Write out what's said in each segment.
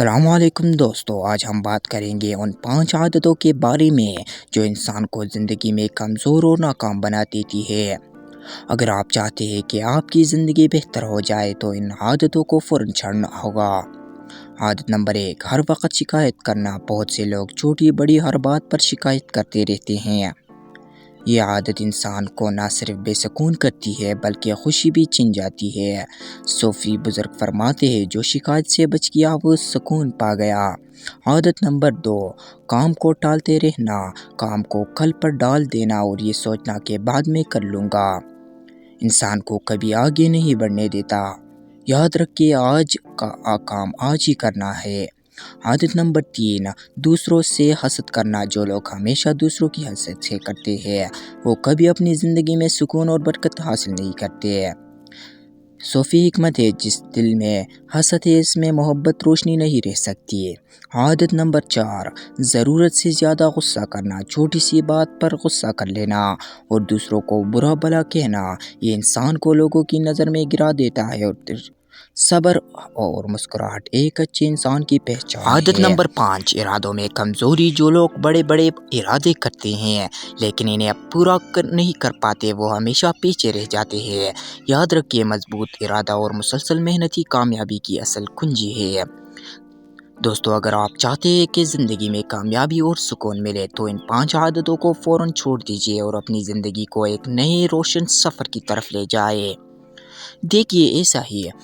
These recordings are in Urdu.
السلام علیکم دوستو، آج ہم بات کریں گے ان 5 عادتوں کے بارے میں جو انسان کو زندگی میں کمزور اور ناکام بنا دیتی ہے۔ اگر آپ چاہتے ہیں کہ آپ کی زندگی بہتر ہو جائے تو ان عادتوں کو فوراً چھوڑنا ہوگا۔ عادت نمبر 1، ہر وقت شکایت کرنا۔ بہت سے لوگ چھوٹی بڑی ہر بات پر شکایت کرتے رہتے ہیں۔ یہ عادت انسان کو نہ صرف بے سکون کرتی ہے بلکہ خوشی بھی چھن جاتی ہے۔ صوفی بزرگ فرماتے ہیں جو شکایت سے بچ گیا وہ سکون پا گیا۔ عادت نمبر 2، کام کو ٹالتے رہنا۔ کام کو کل پر ڈال دینا اور یہ سوچنا کہ بعد میں کر لوں گا انسان کو کبھی آگے نہیں بڑھنے دیتا۔ یاد رکھیے آج کا کام آج ہی کرنا ہے۔ عادت نمبر 3، دوسروں سے حسد کرنا۔ جو لوگ ہمیشہ دوسروں کی حسد سے کرتے ہیں وہ کبھی اپنی زندگی میں سکون اور برکت حاصل نہیں کرتے۔ صوفی حکمت ہے، جس دل میں حسد ہے اس میں محبت روشنی نہیں رہ سکتی۔ عادت نمبر 4، ضرورت سے زیادہ غصہ کرنا۔ چھوٹی سی بات پر غصہ کر لینا اور دوسروں کو برا بھلا کہنا یہ انسان کو لوگوں کی نظر میں گرا دیتا ہے۔ اور صبر اور مسکراہٹ ایک اچھے انسان کی پہچان ہے۔ عادت نمبر 5، ارادوں میں کمزوری۔ جو لوگ بڑے بڑے ارادے کرتے ہیں لیکن انہیں پورا نہیں کر پاتے وہ ہمیشہ پیچھے رہ جاتے ہیں۔ یاد رکھیے مضبوط ارادہ اور مسلسل محنت ہی کامیابی کی اصل کنجی ہے۔ دوستو، اگر آپ چاہتے ہیں کہ زندگی میں کامیابی اور سکون ملے تو ان 5 عادتوں کو فوراً چھوڑ دیجیے اور اپنی زندگی کو ایک نئے روشن سفر کی طرف لے جائے۔ دیکھیے ایسا ہی ہے،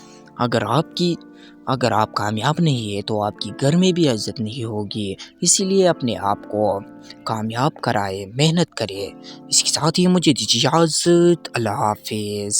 اگر آپ کامیاب نہیں ہیں تو آپ کی گھر میں بھی عزت نہیں ہوگی۔ اسی لیے اپنے آپ کو کامیاب کرائے، محنت کرے۔ اس کے ساتھ ہی مجھے دیجیے اجازت۔ اللہ حافظ۔